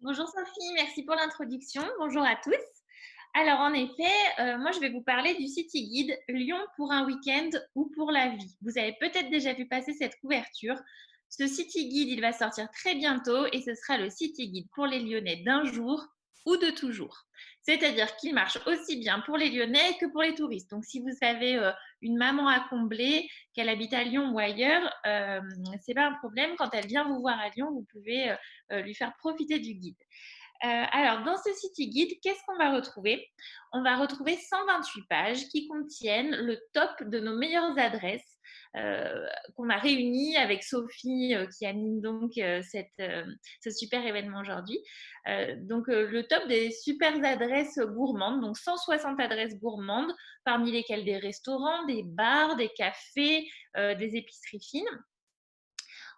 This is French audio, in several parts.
Bonjour Sophie, merci pour l'introduction. Bonjour à tous. Alors en effet, moi je vais vous parler du City Guide Lyon pour un week-end ou pour la vie. Vous avez peut-être déjà vu passer cette couverture. Ce City Guide, il va sortir très bientôt et ce sera le City Guide pour les Lyonnais d'un jour ou de toujours. C'est-à-dire qu'il marche aussi bien pour les Lyonnais que pour les touristes. Donc si vous avez une maman à combler, qu'elle habite à Lyon ou ailleurs, c'est pas un problème. Quand elle vient vous voir à Lyon, vous pouvez lui faire profiter du guide. Alors, dans ce City Guide, qu'est-ce qu'on va retrouver? On va retrouver 128 pages qui contiennent le top de nos meilleures adresses qu'on a réunies avec Sophie qui anime donc ce super événement aujourd'hui. Le top des super adresses gourmandes, donc 160 adresses gourmandes, parmi lesquelles des restaurants, des bars, des cafés, des épiceries fines.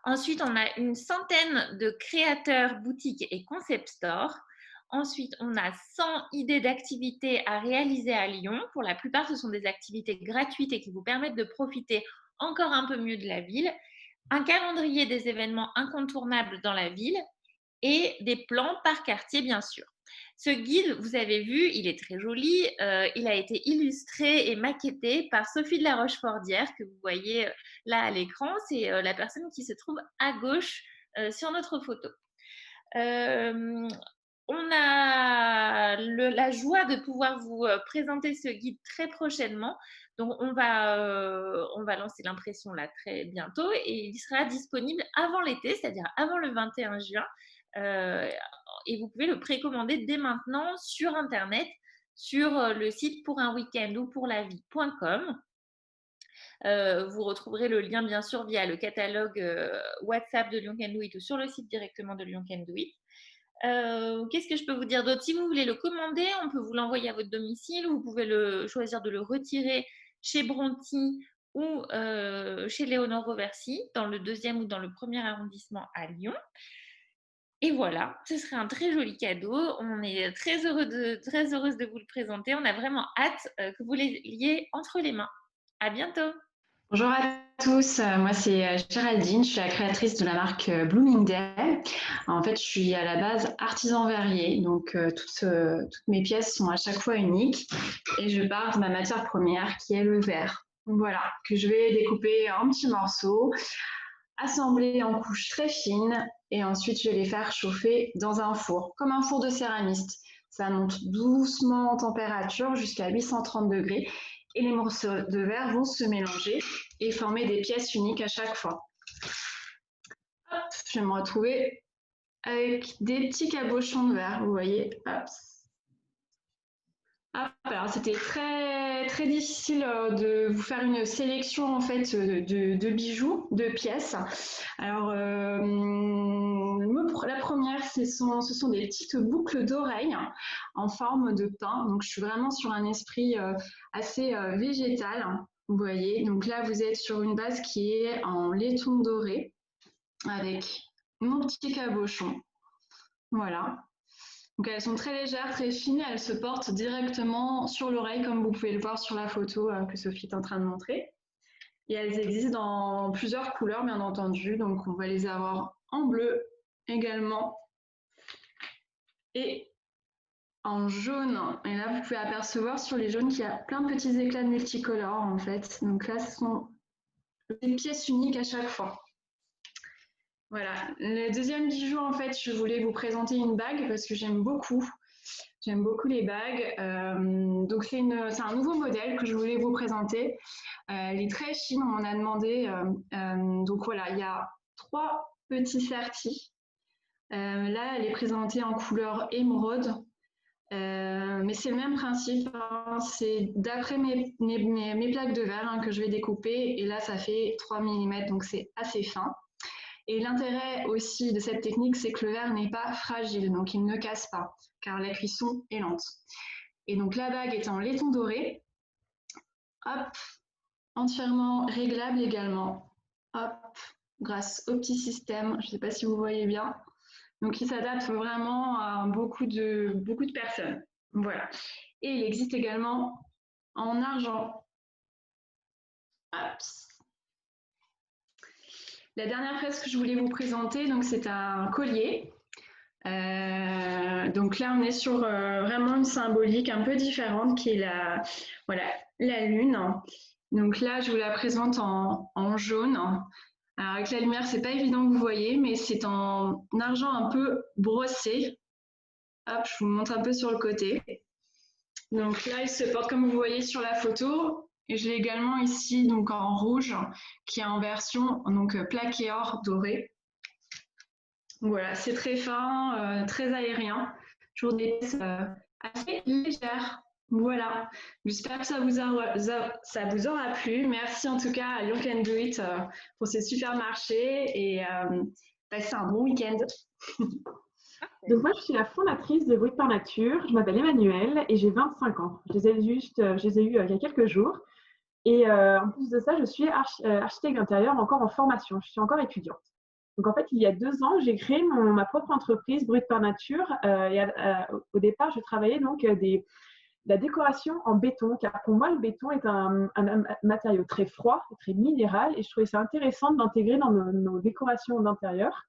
Ensuite, on a une centaine de créateurs, boutiques et concept stores. Ensuite, on a 100 idées d'activités à réaliser à Lyon. Pour la plupart, ce sont des activités gratuites et qui vous permettent de profiter encore un peu mieux de la ville. Un calendrier des événements incontournables dans la ville et des plans par quartier, bien sûr. Ce guide, vous avez vu, il est très joli. Il a été illustré et maquetté par Sophie de la Rochefordière, que vous voyez là à l'écran. C'est la personne qui se trouve à gauche sur notre photo. Euh, on a la joie de pouvoir vous présenter ce guide très prochainement. Donc, on va lancer l'impression là très bientôt et il sera disponible avant l'été, c'est-à-dire avant le 21 juin. Euh, et vous pouvez le précommander dès maintenant sur Internet, sur le site pour un week-end ou pour la vie.com. Vous retrouverez le lien bien sûr via le catalogue WhatsApp de Lyon Can Do It ou sur le site directement de Lyon Can Do It. Qu'est-ce que je peux vous dire d'autre? Si vous voulez le commander, on peut vous l'envoyer à votre domicile. Vous pouvez choisir de le retirer chez Bronti ou chez Léonore Roversi, dans le 2e ou dans le 1er arrondissement à Lyon. Et voilà, ce serait un très joli cadeau. On est très heureuse de vous le présenter. On a vraiment hâte que vous l'ayez entre les mains. À bientôt! Bonjour à tous, moi c'est Géraldine, je suis la créatrice de la marque Bloomingdale. En fait, je suis à la base artisan verrier, donc toutes mes pièces sont à chaque fois uniques et je pars de ma matière première qui est le verre. Donc voilà, que je vais découper en petits morceaux, assembler en couches très fines et ensuite je vais les faire chauffer dans un four, comme un four de céramiste. Ça monte doucement en température jusqu'à 830 degrés et les morceaux de verre vont se mélanger et former des pièces uniques à chaque fois. Hop, je vais me retrouver avec des petits cabochons de verre, vous voyez. Hop. Alors c'était très difficile de vous faire une sélection en fait de bijoux, de pièces. Alors la première, ce sont des petites boucles d'oreilles en forme de pain. Donc je suis vraiment sur un esprit assez végétal. Vous voyez. Donc là vous êtes sur une base qui est en laiton doré avec mon petit cabochon. Voilà. Donc elles sont très légères, très fines, elles se portent directement sur l'oreille comme vous pouvez le voir sur la photo que Sophie est en train de montrer. Et elles existent dans plusieurs couleurs bien entendu, donc on va les avoir en bleu également et en jaune. Et là vous pouvez apercevoir sur les jaunes qu'il y a plein de petits éclats de multicolores en fait. Donc là ce sont des pièces uniques à chaque fois. Voilà, le deuxième bijou en fait je voulais vous présenter une bague parce que j'aime beaucoup. J'aime beaucoup les bagues. Donc c'est un nouveau modèle que je voulais vous présenter. Elle est très fine, on m'en a demandé. Donc voilà, il y a 3 petits certis. Là, elle est présentée en couleur émeraude. Mais c'est le même principe. Hein. C'est d'après mes plaques de verre que je vais découper. Et là, ça fait 3 mm, donc c'est assez fin. Et l'intérêt aussi de cette technique, c'est que le verre n'est pas fragile, donc il ne casse pas, car la cuisson est lente. Et donc la bague est en laiton doré, hop, entièrement réglable également, hop, grâce au petit système, je ne sais pas si vous voyez bien. Donc il s'adapte vraiment à beaucoup de personnes. Voilà. Et il existe également en argent. Hop. La dernière pièce que je voulais vous présenter, donc c'est un collier. Donc là, on est sur vraiment une symbolique un peu différente qui est voilà, la lune. Donc là, je vous la présente en jaune. Alors avec la lumière, c'est pas évident que vous voyez, mais c'est en argent un peu brossé. Hop, je vous montre un peu sur le côté. Donc là, il se porte comme vous voyez sur la photo. Et j'ai également ici donc en rouge, qui est en version donc plaqué or doré. Donc voilà, c'est très fin, très aérien. Toujours des pièces assez légères. Voilà, j'espère que ça vous aura plu. Merci en tout cas à You Can Do It pour ces super marchés et passez un bon week-end. Donc moi, je suis la fondatrice de Brut par Nature. Je m'appelle Emmanuelle et j'ai 25 ans. Je les ai eus il y a quelques jours. Et en plus de ça, je suis architecte d'intérieur encore en formation. Je suis encore étudiante. Donc en fait, il y a 2 ans, j'ai créé ma propre entreprise Brut par Nature. Au départ, je travaillais donc la décoration en béton, car pour moi, le béton est un matériau très froid, très minéral, et je trouvais ça intéressant de l'intégrer dans nos décorations d'intérieur.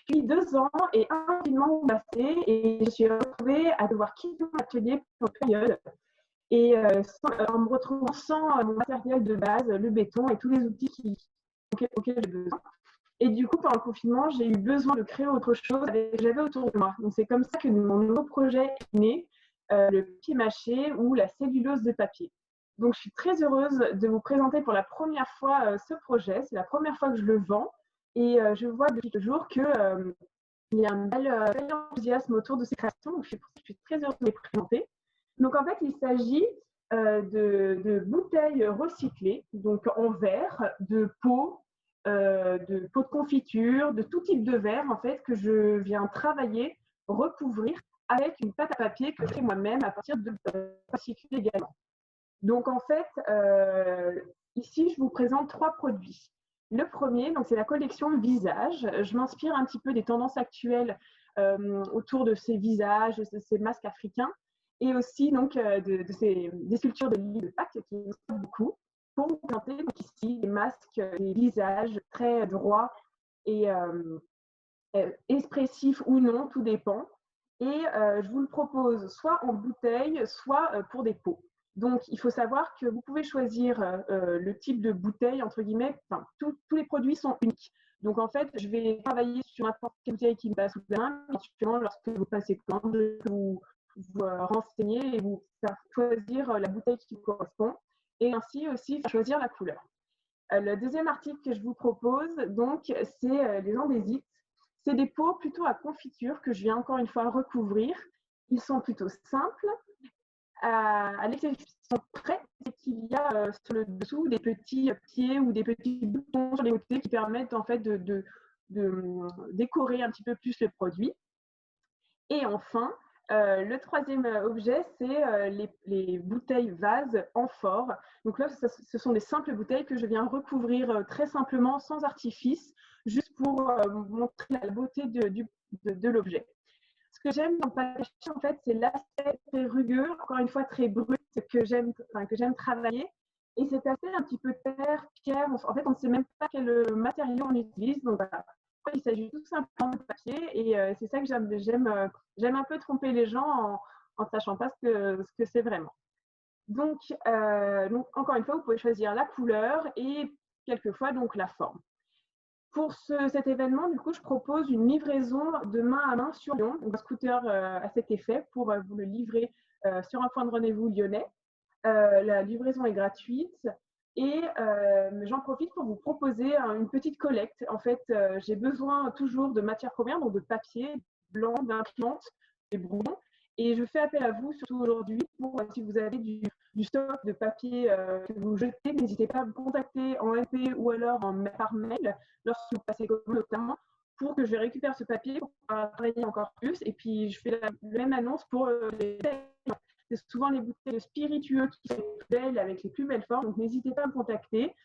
Puis 2 ans et un confinement passé, et je suis retrouvée à devoir quitter mon atelier pour une période. Et en me retrouvant sans mon matériel de base, le béton et tous les outils auxquels j'ai besoin. Et du coup, pendant le confinement, j'ai eu besoin de créer autre chose avec ce que j'avais autour de moi. Donc c'est comme ça que mon nouveau projet est né, le papier mâché ou la cellulose de papier. Donc je suis très heureuse de vous présenter pour la première fois ce projet. C'est la première fois que je le vends. Et je vois depuis quelques jours qu'il y a un bel enthousiasme autour de ces créations. Donc je suis très heureuse de les présenter. Donc en fait, il s'agit de bouteilles recyclées, donc en verre, de pots de confiture, de tout type de verre en fait que je viens travailler, recouvrir avec une pâte à papier que je fais moi-même à partir de recycler également. Donc en fait, ici je vous présente 3 produits. Le premier, donc c'est la collection visage. Je m'inspire un petit peu des tendances actuelles autour de ces visages, de ces masques africains, et aussi donc des sculptures de l'île de Pâques qui m'inspirent beaucoup pour vous présenter donc ici des masques, des visages très droits et expressifs ou non, tout dépend. Et je vous le propose soit en bouteille, soit pour des pots. Donc, il faut savoir que vous pouvez choisir le type de bouteille, entre guillemets. Enfin, tous les produits sont uniques. Donc, en fait, je vais travailler sur n'importe quelle bouteille qui me passe sous la main. Mais lorsque vous passez commande, vous renseigner et vous faire choisir la bouteille qui vous correspond. Et ainsi aussi faire choisir la couleur. Le deuxième article que je vous propose, donc, c'est les andésites. C'est des pots plutôt à confiture que je viens encore une fois recouvrir. Ils sont plutôt simples. À l'exception près, c'est qu'il y a sur le dessous des petits pieds ou des petits boutons sur les côtés qui permettent en fait de décorer un petit peu plus le produit. Et enfin, le troisième objet, c'est les bouteilles vases amphores. Donc là, ce sont des simples bouteilles que je viens recouvrir très simplement, sans artifice, juste pour montrer la beauté de l'objet. Ce que j'aime dans le papier, en fait, c'est l'aspect très rugueux, encore une fois très brut, que j'aime travailler. Et cet aspect un petit peu terre, pierre, en fait, on ne sait même pas quel matériau on utilise. Donc voilà. Il s'agit tout simplement de papier et c'est ça que j'aime un peu tromper les gens en ne sachant pas ce que c'est vraiment. Donc, encore une fois, vous pouvez choisir la couleur et quelquefois donc la forme. Pour cet événement, du coup, je propose une livraison de main à main sur Lyon, donc un scooter à cet effet pour vous le livrer sur un point de rendez-vous lyonnais. La livraison est gratuite et j'en profite pour vous proposer une petite collecte. En fait, j'ai besoin toujours de matières premières, donc de papier blanc, d'imprimante, des brouillons. Et je fais appel à vous, surtout aujourd'hui, pour si vous avez du stock de papier que vous jetez, n'hésitez pas à me contacter en MP ou alors par mail, lorsque vous passez commande notamment, pour que je récupère ce papier pour travailler encore plus. Et puis, je fais la même annonce pour les c'est souvent les bouteilles de spiritueux qui sont les plus belles, avec les plus belles formes. Donc, n'hésitez pas à me contacter.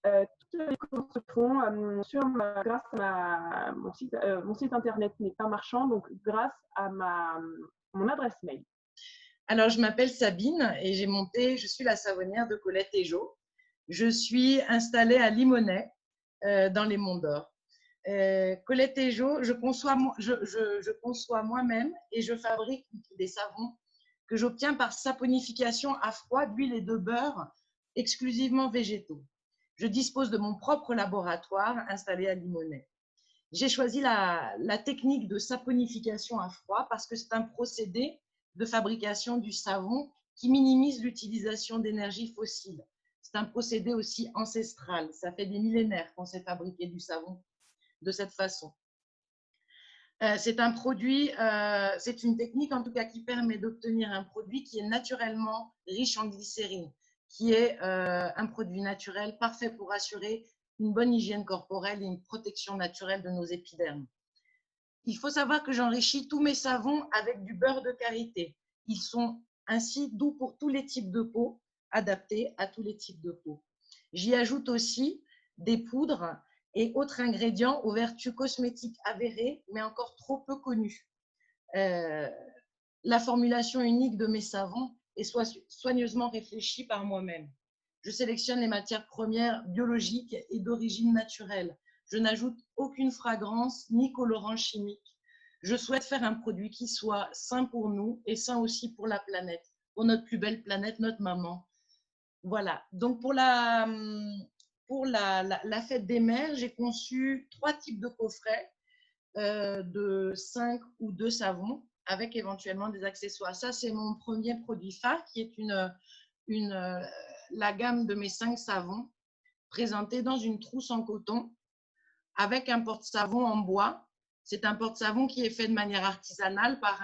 Toutes les commandes se font grâce à mon site internet n'est pas marchand, donc grâce à mon adresse mail. Alors, je m'appelle Sabine et je suis la savonnière de Colette et Jo. Je suis installée à Limonest, dans les Monts d'Or. Colette Ejo, je conçois moi-même et je fabrique des savons que j'obtiens par saponification à froid d'huile et de beurre exclusivement végétaux. Je dispose de mon propre laboratoire installé à Limonest. J'ai choisi la technique de saponification à froid parce que c'est un procédé de fabrication du savon qui minimise l'utilisation d'énergie fossile. C'est un procédé aussi ancestral. Ça fait des millénaires qu'on sait fabriquer du savon de cette façon. C'est un produit, c'est une technique en tout cas qui permet d'obtenir un produit qui est naturellement riche en glycérine, qui est un produit naturel parfait pour assurer une bonne hygiène corporelle et une protection naturelle de nos épidermes. Il faut savoir que j'enrichis tous mes savons avec du beurre de karité. Ils sont ainsi doux pour tous les types de peau, adaptés à tous les types de peau. J'y ajoute aussi des poudres et autres ingrédients aux vertus cosmétiques avérées, mais encore trop peu connus. La formulation unique de mes savons est soigneusement réfléchie par moi-même. Je sélectionne les matières premières biologiques et d'origine naturelle. Je n'ajoute aucune fragrance ni colorant chimique. Je souhaite faire un produit qui soit sain pour nous et sain aussi pour la planète, pour notre plus belle planète, notre maman. Voilà. Donc pour la fête des mères, j'ai conçu 3 types de coffrets de 5 ou 2 savons avec éventuellement des accessoires. Ça, c'est mon premier produit phare qui est la gamme de mes 5 savons présentés dans une trousse en coton avec un porte-savon en bois. C'est un porte-savon qui est fait de manière artisanale par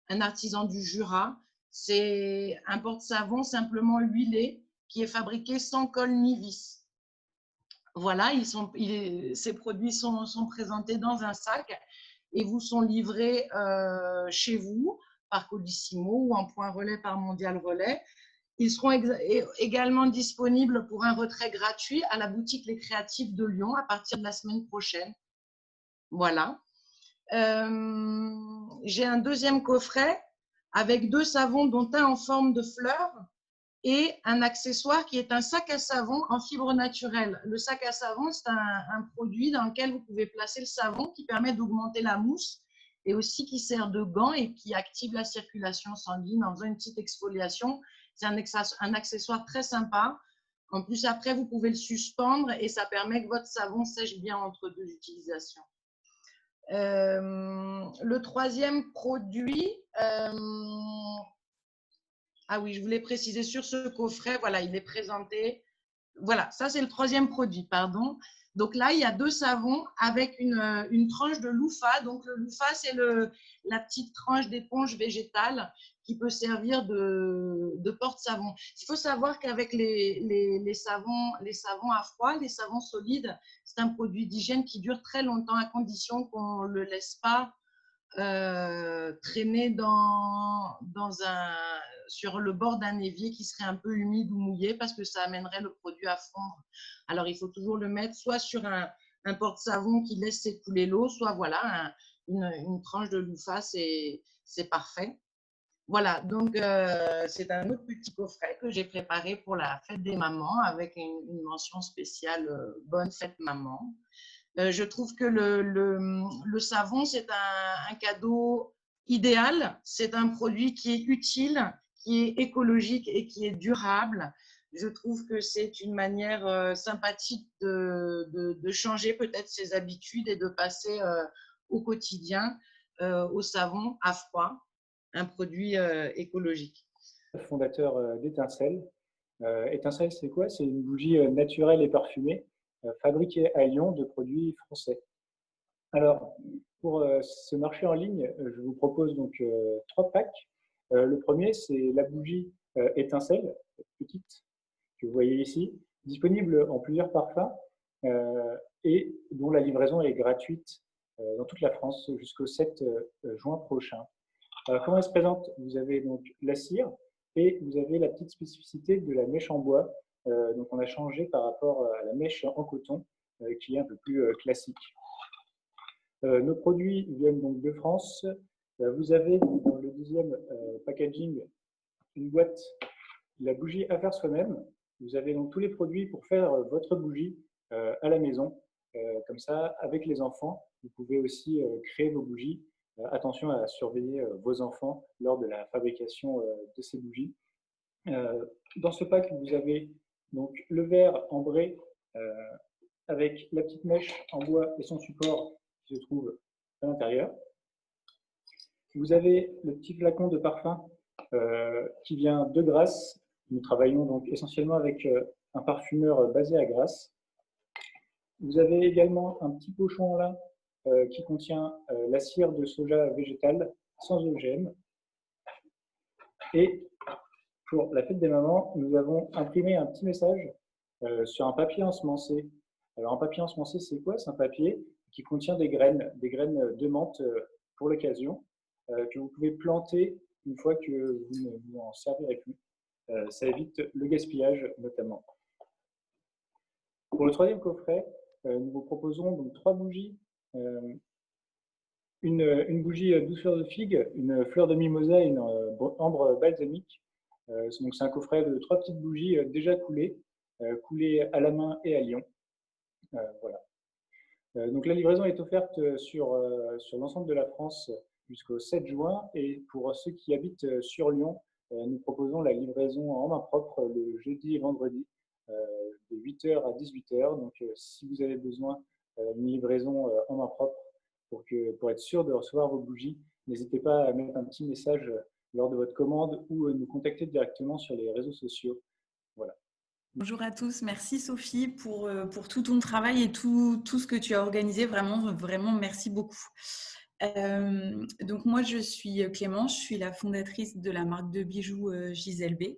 un artisan du Jura. C'est un porte-savon simplement huilé qui est fabriqué sans colle ni vis. Voilà, ces produits sont présentés dans un sac et vous sont livrés chez vous par Colissimo ou en point relais par Mondial Relais. Ils seront également disponibles pour un retrait gratuit à la boutique Les Créatifs de Lyon à partir de la semaine prochaine. Voilà. J'ai un deuxième coffret avec 2 savons, dont un en forme de fleur et un accessoire qui est un sac à savon en fibre naturelle. Le sac à savon, c'est un produit dans lequel vous pouvez placer le savon qui permet d'augmenter la mousse et aussi qui sert de gant et qui active la circulation sanguine en faisant une petite exfoliation. C'est un accessoire très sympa. En plus, après, vous pouvez le suspendre et ça permet que votre savon sèche bien entre 2 utilisations. Le troisième produit, ah oui, je voulais préciser sur ce coffret, voilà, il est présenté. Voilà, ça c'est le troisième produit, pardon. Donc là, il y a 2 savons avec une tranche de loofah. Donc le loofah, c'est la petite tranche d'éponge végétale qui peut servir de porte-savon. Il faut savoir qu'avec les savons à froid, les savons solides, c'est un produit d'hygiène qui dure très longtemps à condition qu'on ne le laisse pas traîner sur le bord d'un évier qui serait un peu humide ou mouillé parce que ça amènerait le produit à fondre. Alors, il faut toujours le mettre soit sur un porte-savon qui laisse s'écouler l'eau, soit voilà, une tranche de loofah, c'est parfait. Voilà, donc c'est un autre petit coffret que j'ai préparé pour la fête des mamans avec une mention spéciale Bonne fête maman. Je trouve que le savon, c'est un cadeau idéal. C'est un produit qui est utile, qui est écologique et qui est durable. Je trouve que c'est une manière sympathique de changer peut-être ses habitudes et de passer au quotidien au savon à froid, un produit écologique. Fondateur d'Étincelle. Étincelle, c'est quoi? C'est une bougie naturelle et parfumée fabriquée à Lyon de produits français. Alors, pour ce marché en ligne, je vous propose donc 3 packs. Le premier, c'est la bougie Étincelle, petite, que vous voyez ici, disponible en plusieurs parfums et dont la livraison est gratuite dans toute la France jusqu'au 7 juin prochain. Alors, comment elle se présente? Vous avez donc la cire et vous avez la petite spécificité de la mèche en bois. Donc, on a changé par rapport à la mèche en coton qui est un peu plus classique. Nos produits viennent donc de France. Vous avez dans le deuxième packaging une boîte, la bougie à faire soi-même. Vous avez donc tous les produits pour faire votre bougie à la maison. Comme ça, avec les enfants, vous pouvez aussi créer vos bougies. Attention à surveiller vos enfants lors de la fabrication de ces bougies. Dans ce pack, vous avez donc le verre ambré avec la petite mèche en bois et son support qui se trouve à l'intérieur. Vous avez le petit flacon de parfum qui vient de Grasse. Nous travaillons donc essentiellement avec un parfumeur basé à Grasse. Vous avez également un petit pochon là qui contient la cire de soja végétale sans OGM. Et pour la fête des mamans, nous avons imprimé un petit message sur un papier ensemencé. Alors un papier ensemencé, c'est quoi? C'est un papier qui contient des graines de menthe pour l'occasion, que vous pouvez planter une fois que vous ne vous en servirez plus. Ça évite le gaspillage notamment. Pour le troisième coffret, nous vous proposons donc 3 bougies. Une bougie douceur de figue, une fleur de mimosa et une ambre balsamique. Donc c'est un coffret de 3 petites bougies déjà coulées à la main et à Lyon. Voilà. Donc la livraison est offerte sur l'ensemble de la France jusqu'au 7 juin. Et pour ceux qui habitent sur Lyon, nous proposons la livraison en main propre le jeudi et vendredi de 8h à 18h. Donc si vous avez besoin d'une livraison en main propre pour être sûr de recevoir vos bougies, n'hésitez pas à mettre un petit message lors de votre commande ou nous contacter directement sur les réseaux sociaux. Voilà. Bonjour à tous, merci Sophie pour tout ton travail et tout ce que tu as organisé, vraiment merci beaucoup. Donc moi je suis Clémence, je suis la fondatrice de la marque de bijoux Gisèle B.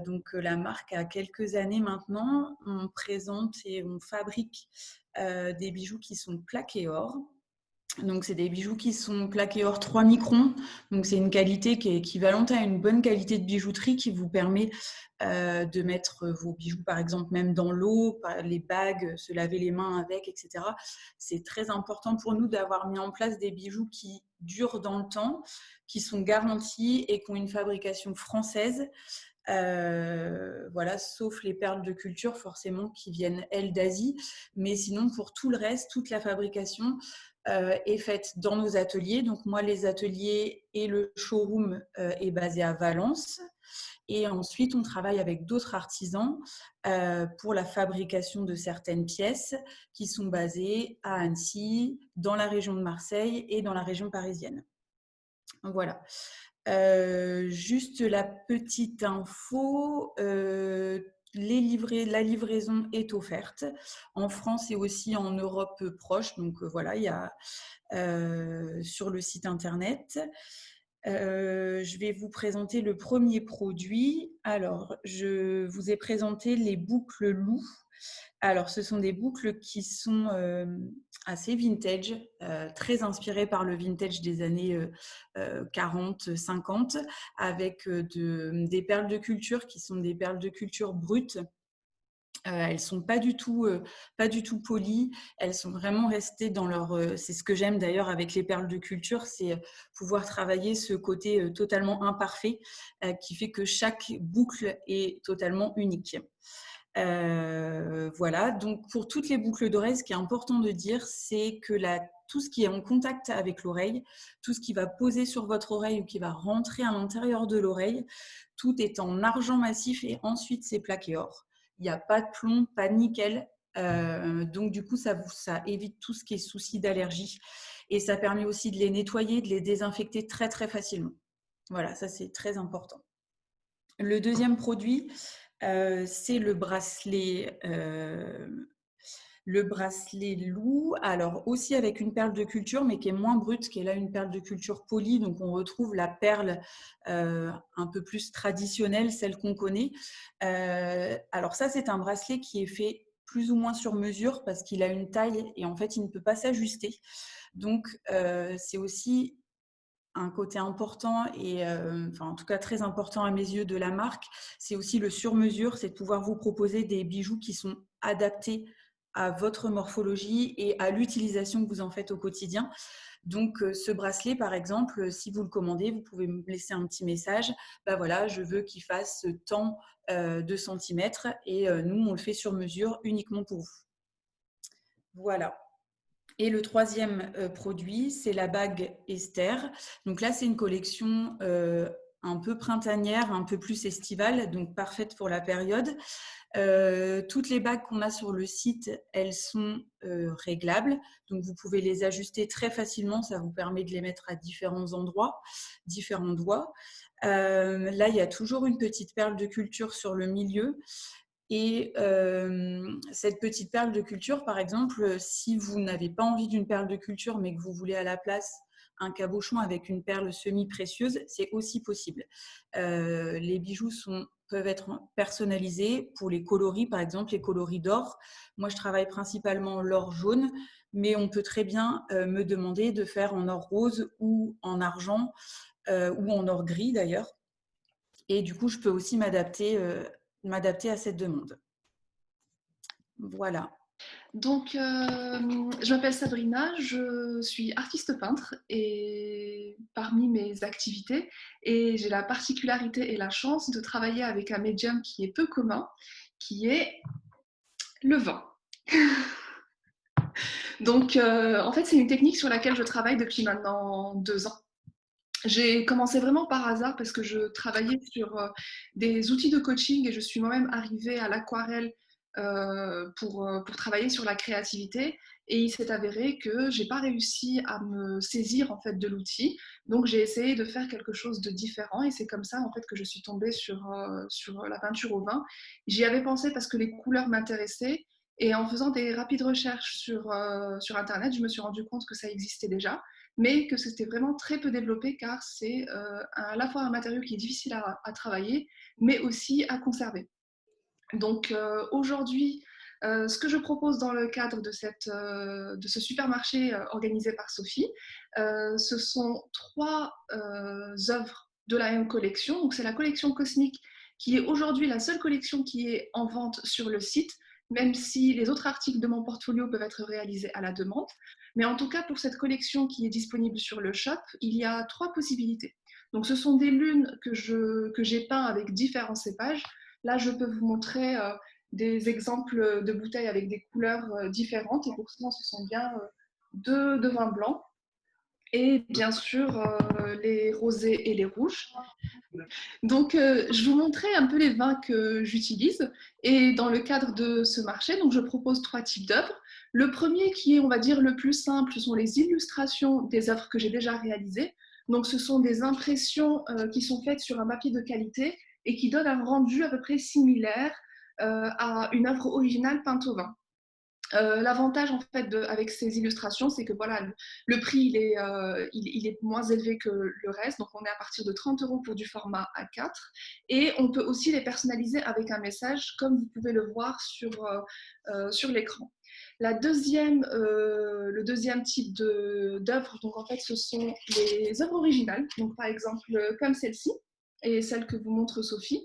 Donc la marque a quelques années maintenant, on présente et on fabrique des bijoux qui sont plaqués or. Donc, c'est des bijoux qui sont plaqués or 3 microns. Donc, c'est une qualité qui est équivalente à une bonne qualité de bijouterie qui vous permet de mettre vos bijoux, par exemple, même dans l'eau, les bagues, se laver les mains avec, etc. C'est très important pour nous d'avoir mis en place des bijoux qui durent dans le temps, qui sont garantis et qui ont une fabrication française. Voilà, sauf les perles de culture, forcément, qui viennent, elles, d'Asie. Mais sinon, pour tout le reste, toute la fabrication est faite dans nos ateliers. Donc moi, les ateliers et le showroom est basé à Valence. Et ensuite, on travaille avec d'autres artisans pour la fabrication de certaines pièces qui sont basées à Annecy, dans la région de Marseille et dans la région parisienne. Voilà. Juste la petite info, la livraison est offerte en France et aussi en Europe proche. Donc voilà, il y a sur le site internet. Je vais vous présenter le premier produit. Alors, je vous ai présenté les boucles loup. Alors, ce sont des boucles qui sont assez vintage, très inspirées par le vintage des années 40-50, avec des perles de culture qui sont des perles de culture brutes. Elles sont pas du tout polies. Elles sont vraiment restées dans leur. C'est ce que j'aime d'ailleurs avec les perles de culture, c'est pouvoir travailler ce côté totalement imparfait qui fait que chaque boucle est totalement unique. Voilà, donc pour toutes les boucles d'oreilles, ce qui est important de dire, c'est que tout ce qui est en contact avec l'oreille, tout ce qui va poser sur votre oreille ou qui va rentrer à l'intérieur de l'oreille, tout est en argent massif et ensuite c'est plaqué or. Il n'y a pas de plomb, pas de nickel. Donc du coup, ça évite tout ce qui est souci d'allergie et ça permet aussi de les nettoyer, de les désinfecter très très facilement. Voilà, ça c'est très important. Le deuxième produit, c'est le bracelet loup, alors aussi avec une perle de culture, mais qui est moins brute, qui est là une perle de culture polie. Donc, on retrouve la perle un peu plus traditionnelle, celle qu'on connaît. Alors ça, c'est un bracelet qui est fait plus ou moins sur mesure parce qu'il a une taille et en fait, il ne peut pas s'ajuster. Donc, c'est aussi un côté important et en tout cas très important à mes yeux de la marque, c'est aussi le sur-mesure, c'est de pouvoir vous proposer des bijoux qui sont adaptés à votre morphologie et à l'utilisation que vous en faites au quotidien. Donc ce bracelet par exemple, si vous le commandez, vous pouvez me laisser un petit message, voilà, je veux qu'il fasse tant de centimètres et nous on le fait sur mesure uniquement pour vous. Voilà. Et le troisième produit, c'est la bague Esther. Donc là, c'est une collection un peu printanière, un peu plus estivale, donc parfaite pour la période. Toutes les bagues qu'on a sur le site, elles sont réglables. Donc, vous pouvez les ajuster très facilement. Ça vous permet de les mettre à différents endroits, différents doigts. Là, il y a toujours une petite perle de culture sur le milieu. Et cette petite perle de culture, par exemple, si vous n'avez pas envie d'une perle de culture, mais que vous voulez à la place un cabochon avec une perle semi-précieuse, c'est aussi possible. Les bijoux peuvent être personnalisés pour les coloris, par exemple les coloris d'or. Moi, je travaille principalement l'or jaune, mais on peut très bien me demander de faire en or rose ou en argent ou en or gris d'ailleurs. Et du coup, je peux aussi m'adapter à cette demande. Voilà. Donc, je m'appelle Sabrina, je suis artiste peintre et parmi mes activités, et j'ai la particularité et la chance de travailler avec un médium qui est peu commun, qui est le vin. Donc, en fait, c'est une technique sur laquelle je travaille depuis maintenant 2 ans. J'ai commencé vraiment par hasard parce que je travaillais sur des outils de coaching et je suis moi-même arrivée à l'aquarelle pour travailler sur la créativité. Et il s'est avéré que j'ai pas réussi à me saisir en fait de l'outil. Donc j'ai essayé de faire quelque chose de différent et c'est comme ça en fait que je suis tombée sur la peinture au vin. J'y avais pensé parce que les couleurs m'intéressaient et en faisant des rapides recherches sur Internet, je me suis rendu compte que ça existait déjà, mais que c'était vraiment très peu développé car c'est à la fois un matériau qui est difficile à travailler, mais aussi à conserver. Donc aujourd'hui, ce que je propose dans le cadre de ce supermarché organisé par Sophie, ce sont 3 œuvres de la même collection. Donc c'est la collection Cosmique qui est aujourd'hui la seule collection qui est en vente sur le site, même si les autres articles de mon portfolio peuvent être réalisés à la demande. Mais en tout cas, pour cette collection qui est disponible sur le shop, il y a 3 possibilités. Donc ce sont des lunes que j'ai peint avec différents cépages. Là, je peux vous montrer des exemples de bouteilles avec des couleurs différentes. Et pour ça, ce sont bien deux vins blancs. Et bien sûr, les rosés et les rouges. Donc, je vous montrais un peu les vins que j'utilise. Et dans le cadre de ce marché, donc, je propose 3 types d'œuvres. Le premier, qui est, on va dire, le plus simple, ce sont les illustrations des œuvres que j'ai déjà réalisées. Donc, ce sont des impressions qui sont faites sur un papier de qualité et qui donnent un rendu à peu près similaire à une œuvre originale peinte au vin. L'avantage en fait avec ces illustrations, c'est que voilà, le prix il est moins élevé que le reste, donc on est à partir de 30 € pour du format A4, et on peut aussi les personnaliser avec un message, comme vous pouvez le voir sur l'écran. Le deuxième type d'œuvre, donc en fait, ce sont les œuvres originales, donc par exemple comme celle-ci et celle que vous montre Sophie,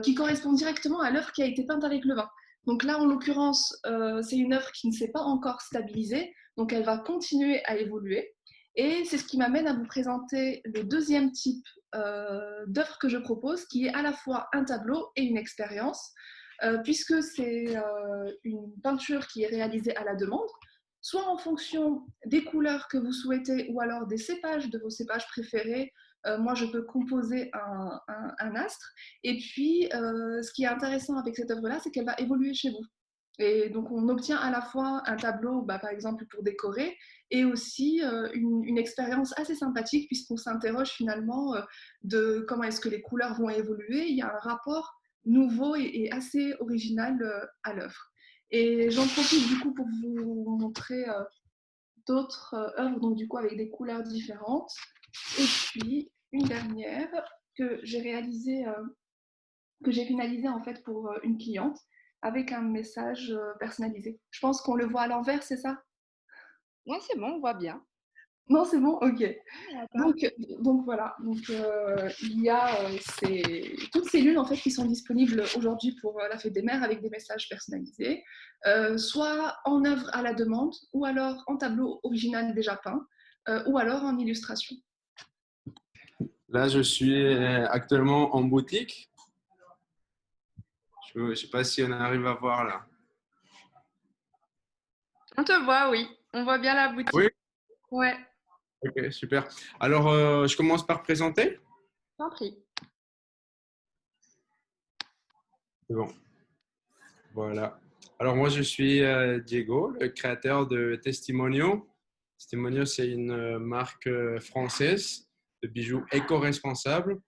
qui correspondent directement à l'œuvre qui a été peinte avec le vin. Donc là, en l'occurrence, c'est une œuvre qui ne s'est pas encore stabilisée, donc elle va continuer à évoluer. Et c'est ce qui m'amène à vous présenter le deuxième type d'œuvre que je propose, qui est à la fois un tableau et une expérience, puisque c'est une peinture qui est réalisée à la demande, soit en fonction des couleurs que vous souhaitez ou alors des cépages, de vos cépages préférés. Moi, je peux composer un astre. Et puis, ce qui est intéressant avec cette œuvre-là, c'est qu'elle va évoluer chez vous. Et donc, on obtient à la fois un tableau, par exemple, pour décorer, et aussi une expérience assez sympathique, puisqu'on s'interroge finalement de comment est-ce que les couleurs vont évoluer. Il y a un rapport nouveau et assez original à l'œuvre. Et j'en profite du coup pour vous montrer d'autres œuvres, donc du coup avec des couleurs différentes. Et puis une dernière que j'ai réalisée, que j'ai finalisée en fait pour une cliente avec un message personnalisé. Je pense qu'on le voit à l'envers, c'est ça? Ouais, c'est bon, on voit bien. Non, c'est bon? Ok. D'accord. Donc voilà, il y a toutes ces lunes en fait qui sont disponibles aujourd'hui pour la Fête des Mères avec des messages personnalisés, soit en œuvre à la demande, ou alors en tableau original déjà peint, ou alors en illustration. Là, je suis actuellement en boutique. Je ne sais pas si on arrive à voir là. On te voit, oui. On voit bien la boutique. Oui, Ouais, ok, super. Alors, je commence par présenter. t'en prie. C'est bon. Voilà. Alors, moi, je suis Diego, le créateur de Testimonio. Testimonio, c'est une marque française de bijoux éco-responsables.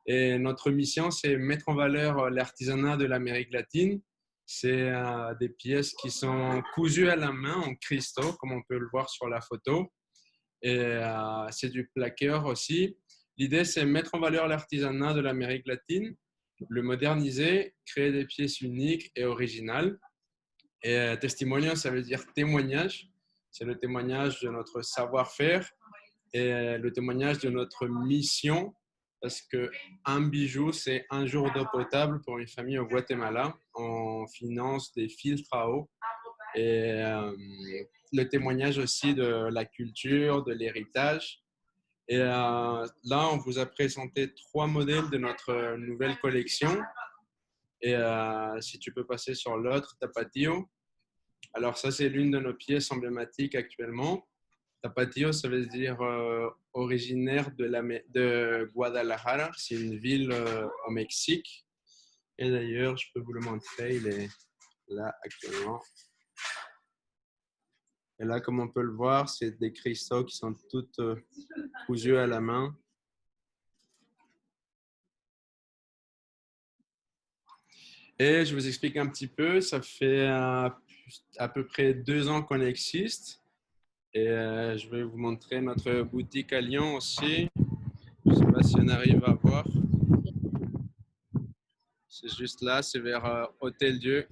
Et notre mission, c'est mettre en valeur l'artisanat de l'Amérique latine. C'est des pièces qui sont cousues à la main en cristaux, comme on peut le voir sur la photo. Et c'est du plaqueur aussi. L'idée, c'est mettre en valeur l'artisanat de l'Amérique latine, le moderniser, créer des pièces uniques et originales. Et testimonio, ça veut dire témoignage. C'est le témoignage de notre savoir-faire et le témoignage de notre mission, parce qu'un bijou, c'est un jour d'eau potable pour une famille au Guatemala. On finance des filtres à eau et le témoignage aussi de la culture, de l'héritage. Et là, on vous a présenté 3 modèles de notre nouvelle collection. Et si tu peux passer sur l'autre, Tapatio. Alors ça, c'est l'une de nos pièces emblématiques actuellement. Tapatio, ça veut dire originaire de Guadalajara. C'est une ville au Mexique. Et d'ailleurs, je peux vous le montrer, il est là actuellement. Et là, comme on peut le voir, c'est des cristaux qui sont toutes cousus à la main. Et je vous explique un petit peu, ça fait à peu près 2 ans qu'on existe. Et je vais vous montrer notre boutique à Lyon aussi. Je ne sais pas si on arrive à voir. C'est juste là, c'est vers Hôtel Dieu.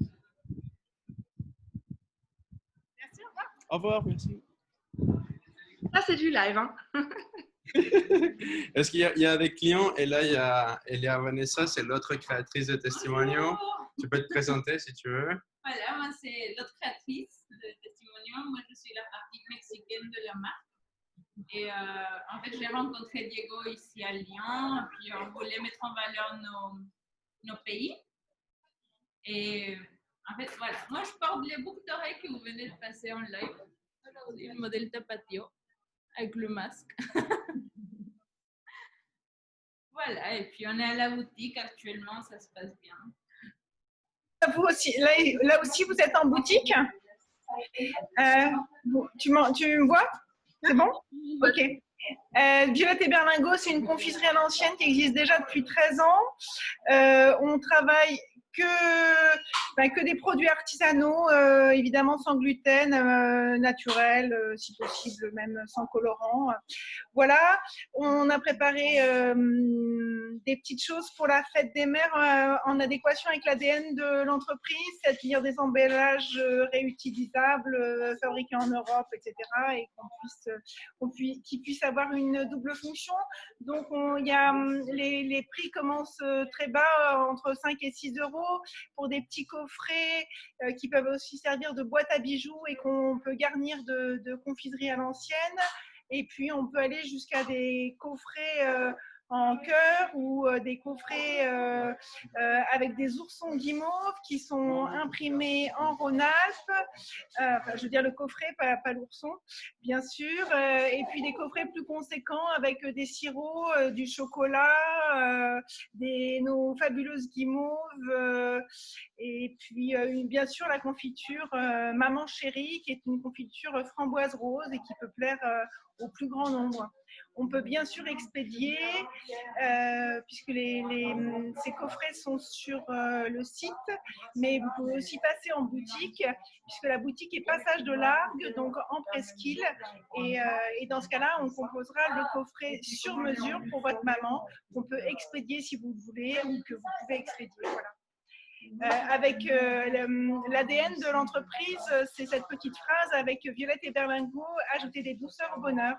Merci, au revoir. Au revoir, merci. Ça, c'est du live. Hein. Est-ce qu'il y a des clients? Et là, il y a Elia Vanessa, c'est l'autre créatrice de Testimonio. Tu peux te présenter si tu veux. Voilà, moi c'est l'autre créatrice de Testimonio. Moi je suis la partie mexicaine de la marque. Et en fait, j'ai rencontré Diego ici à Lyon. Puis on voulait mettre en valeur nos pays. Et en fait, voilà, moi je porte les boucles d'oreilles que vous venez de passer en live. Aujourd'hui, le modèle Tapatio avec le masque. Voilà, et puis on est à la boutique actuellement, ça se passe bien. Vous aussi, là aussi, vous êtes en boutique. Tu me vois? C'est bon? Ok. Violette et Berlingot, c'est une confiserie à l'ancienne qui existe déjà depuis 13 ans. On travaille que des produits artisanaux, évidemment sans gluten, naturels, si possible même sans colorant. Voilà, on a préparé des petites choses pour la fête des mères en adéquation avec l'ADN de l'entreprise, c'est-à-dire des emballages réutilisables, fabriqués en Europe, etc. et qui puissent avoir une double fonction. Donc, il y a, les prix commencent très bas, entre 5 et 6 euros, pour des petits coffrets qui peuvent aussi servir de boîte à bijoux et qu'on peut garnir de confiserie à l'ancienne. Et puis, on peut aller jusqu'à des coffrets en cœur ou des coffrets avec des oursons guimauves qui sont imprimés en Rhône-Alpes. Je veux dire le coffret, pas l'ourson, bien sûr. Et puis des coffrets plus conséquents avec des sirops, du chocolat, nos fabuleuses guimauves. Et puis, bien sûr, la confiture Maman Chérie, qui est une confiture framboise rose et qui peut plaire au plus grand nombre. On peut bien sûr expédier, puisque ces coffrets sont sur le site, mais vous pouvez aussi passer en boutique, puisque la boutique est passage de l'Argue, donc en presqu'île. Et dans ce cas-là, on composera le coffret sur mesure pour votre maman, qu'on peut expédier si vous le voulez, ou que vous pouvez expédier. Voilà. Avec l'ADN de l'entreprise, c'est cette petite phrase avec Violette et Berlingot, ajouter des douceurs au bonheur.